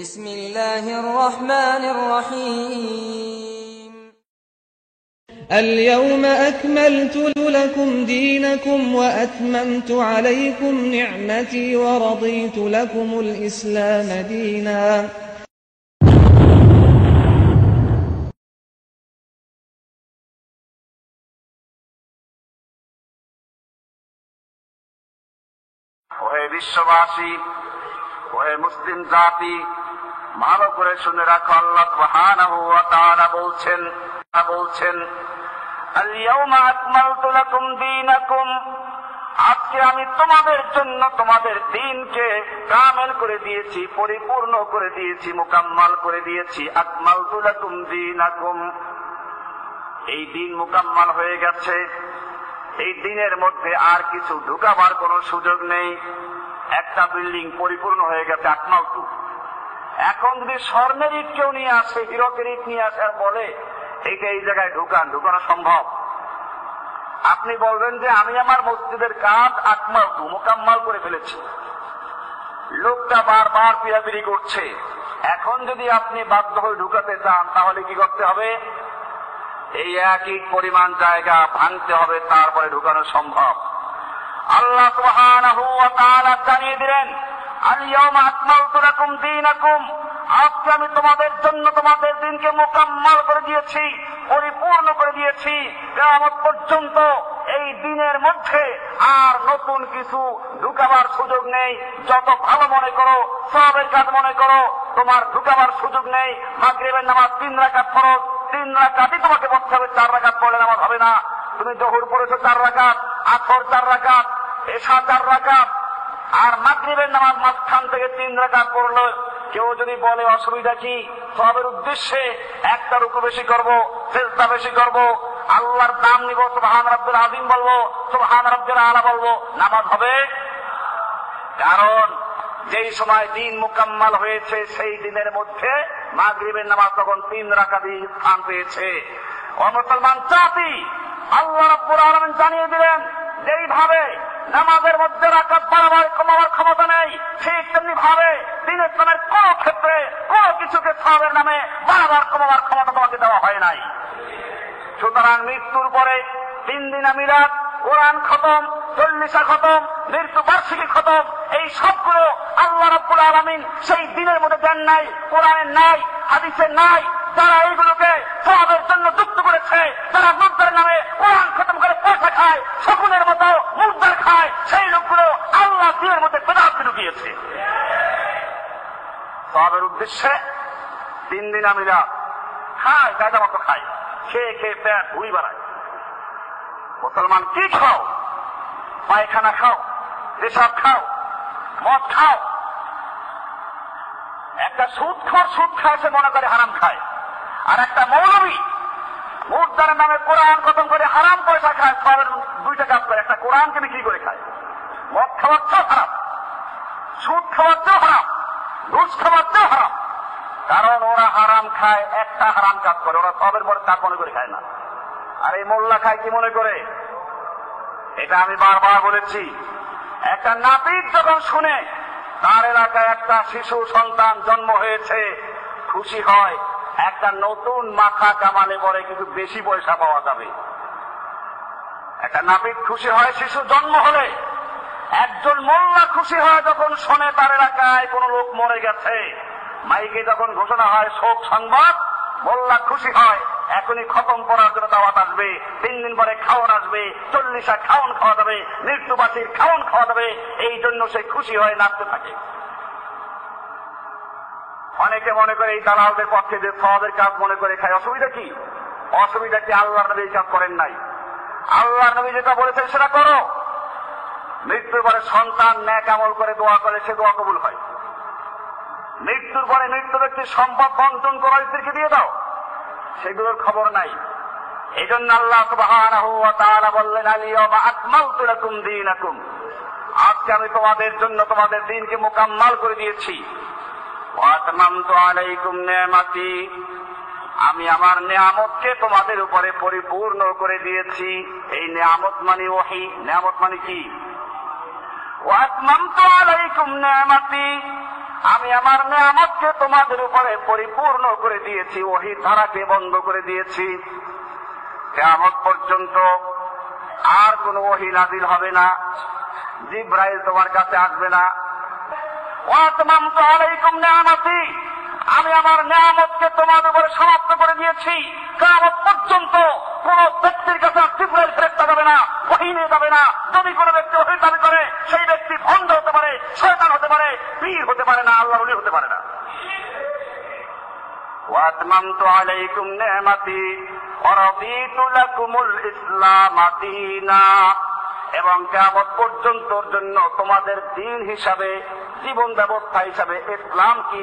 بسم الله الرحمن الرحيم اليوم أكملت لكم دينكم وأتممت عليكم نعمتي ورضيت لكم الإسلام دينا ওহে বিশ্ববাসী, ওহে মুসলিম জাতি, ভালো করে শুনে রাখো, আল্লাহ সুবহানাহু ওয়া তাআলা বলছেন আল-ইয়াওমা আকমালতু লাকুম দীনাকুম, আজকে আমি তোমাদের জন্য তোমাদের দ্বীনকে কামেল করে দিয়েছি, পরিপূর্ণ করে দিয়েছি, মুকাম্মাল করে দিয়েছি। আকমালতু লাকুম দীনাকুম, এই দ্বীন মুকাম্মাল হয়ে গেছে। এই দ্বীনের মধ্যে আর কিছু ঢুকাবার কোনো সুযোগ নেই। একটা বিল্ডিং পরিপূর্ণ হয়ে গেছে, আকমালতু। এখন যদি স্বর্ণের ইট কেউ নিয়ে আসে, হীরকের ইট নিয়ে আসে আর বলে এইটা এই জায়গায় ঢুকানো সম্ভব? আপনি বলবেন যে আমি আমার মসজিদের কাজ আকমালতু, মুকাম্মাল করে ফেলেছি। লোকটা বারবার পিয়াপিরি করছে। এখন যদি আপনি বাধ্য হয়ে ঢুকাতে চান, তাহলে কি করতে হবে? এই একই পরিমাণ জায়গা ভাঙতে হবে, তারপরে ঢুকানো সম্ভব। আল্লাহ সুবহানাহু ওয়া তাআলা জানিয়ে দিলেন আল-ইয়াওমা আকমালতু লাকুম দীনাকুম, আজকে আমি তোমাদের জন্য তোমাদের দ্বীনকে মুকাম্মাল করে দিয়েছি, পরিপূর্ণ করে দিয়েছি। কিয়ামত পর্যন্ত এই দ্বীনের মধ্যে আর নতুন কিছু ঢুকাবার সুযোগ নেই। যত ভালো মনে করো, সওয়াবের কাজ মনে করো, তোমার ঢুকাবার সুযোগ নেই। মাগরিবের নামাজ 3 রাকাত ফরজ, 3 রাকাতই তোমাকে পড়তে হবে, 4 রাকাত পড়লে নামাজ হবে না। তুমি জোহর পড়েছো 4 রাকাত, আসর 4 রাকাত, এশা 4 রাকাত, আর মাগরিবের নামাজ মাঝখান থেকে 3 রাকাত পড়লো। কেউ যদি বলে অসুবিধা কি, সওয়াবের উদ্দেশ্যে একটা রুকু বেশি করব, সিজদা বেশি করব, আল্লাহর নাম নিব, সুবহান রাব্বিল আযীম বলবো, সুবহান রাব্বিল আলা বলবো, নামাজ হবে? কারণ যেই সময় দিন মুকাম্মাল হয়েছে, সেই দিনের মধ্যে মাগরিবের নামাজ তখন 3 রাকাতই স্থান পেয়েছে। ও মুসলমান জাতি, আল্লাহ রাব্বুল আলামিন জানিয়ে দিলেন যেইভাবে নামাজের মধ্যে রাকাত বাড়াবার কমাবার ক্ষমতা নেই, ঠিক তেমনি ভাবে দিন ইসলামের কোন ক্ষেত্রে কোন কিছুকে সওয়াবের নামে বাড়াবার কমাবার ক্ষমতা তোমাকে দেওয়া হয় নাই। সুতরাং মৃত্যুর পরে 3 দিনা মিলাদ, কোরআন খতম, 40 খতম, মৃত্যু বার্ষিকী খতম, এই সবগুলো আল্লাহ রাব্বুল আলামিন সেই দিনের মধ্যে দেন নাই, কোরআনের নাই, হাদিসের নাই। যারা এইগুলোকে সওয়াবের জন্য যুক্ত করেছে, যারা মুর্দার নামে কোরআন খতম করে পয়সা খায়, শকুনের মতো মুর্দার খায়, সেই লোকগুলো আল্লাহ দিনের মধ্যে বেদাত ঢুকিয়েছে। সওয়াবের উদ্দেশ্যে 3 দিনা মিলাদ খায়, কায়দা মতো খায়, খেয়ে খেয়ে পেট ভুঁড়ি বাড়ায়। মুসলমান কি খাও? পায়খানা খাও, পেশাব খাও, মদ খাও। একটা সুদখোর সুদ খায়, সে মনে করে হারাম খায়। আর একটা মৌলবী মুর্দারের নামে কোরআন খতম করে হারাম পয়সা খায়, সবের 2টা কাজ করে। একটা কোরআনকে বিক্রি করে খায়। মদ খাওয়ার চেয়েও হারাম, সুদ খাওয়ার চেয়েও হারাম, ঘুষ খাওয়ার চেয়েও হারাম। কারণ ওরা হারাম খায়, একটা হারাম কাজ করে, ওরা সবের পরে কাজ মনে করে খায় না। আর এই মোল্লা খায় কি মনে করে? এটা আমি বারবার বলেছি। একটা নাপিত যখন শুনে তার এলাকায় একটা শিশু সন্তান জন্ম হয়েছে, খুশি হয়। একটা নতুন মাথা কামালে পরে কিছু বেশি পয়সা পাওয়া যাবে। একটা নাপিত খুশি হয় শিশু জন্ম হলে। একজন মোল্লা খুশি হয় যখন শোনে তার এলাকায় কোন লোক মরে গেছে। মাইকে যখন ঘোষণা হয় শোক সংবাদ, মোল্লা খুশি হয়, এখনই খতম করার জন্য দাওয়াত আসবে, 3 দিন পরে খাওয়ান আসবে, 40 খাওয়ান খাওয়া যাবে, মৃত্যুবাসীর খাওয়ান খাওয়া যাবে। এই জন্য সে খুশি হয়, নাচতে থাকে। অনেকে মনে করে এই দালালদের পক্ষে যে সওয়াবের কাজ মনে করে খায়। অসুবিধা কি? অসুবিধা কি? আল্লাহর নবী এই কাজ করেন নাই। আল্লাহর নবী যেটা বলেছেন সেটা করো। মৃত্যুর পরে সন্তান নেক আমল করে দোয়া করে, সে দোয়া কবুল হয়। মৃত্যুর পরে মৃত্যু ব্যক্তির সম্পদ বন্টন করা, স্ত্রীকে দিয়ে দাও, সেগুলোর খবর নাই। এই জন্য আল্লাহ সুবহানাহু ওয়া তাআলা বললেন আল-ইয়াওমা আকমালতু লাকুম দীনাকুম, আজকে আমি তোমাদের জন্য তোমাদের দ্বীনকে মুকাম্মাল করে দিয়েছি। ওয়া আতমামতু আলাইকুম নি'মাতি, আমি আমার নিয়ামতকে তোমাদের উপরে পরিপূর্ণ করে দিয়েছি। এই নিয়ামত মানে ওহী। নিয়ামত মানে কি? ওয়া আতমামতু আলাইকুম নি'মাতি, আমি আমার নিয়ামতকে তোমাদের উপরে পরিপূর্ণ করে দিয়েছি, ওহীর ধারাকে বন্ধ করে দিয়েছি। কিয়ামত পর্যন্ত আর কোন ওহী নাযিল হবে না, জিবরাইল তোমার কাছে আসবে না। ওয়া আতমামতু আলাইকুম নিয়ামতি, আমি আমার নিয়ামতকে তোমাদের উপরে সমাপ্ত করে দিয়েছি। কিয়ামত পর্যন্ত কোন ব্যক্তির কাছে জিবরাইল ফেরেশতা যাবে না, ওহী নিয়ে যাবে না। যদি কোন ব্যক্তি ওহী দাবি করে সেই ব্যক্তি ভণ্ড হতে পারে, শয়তান হতে পারে, পীর হতে পারে না, আল্লাহর ওলি হতে পারে না। ওয়া আতমামতু আলাইকুম নিয়ামতি ওয়া রাদিতু লাকুমুল ইসলাম দীনা, এবং কিয়ামত পর্যন্তর জন্য তোমাদের দ্বীন হিসাবে, জীবন ব্যবস্থা হিসাবে ইসলাম কি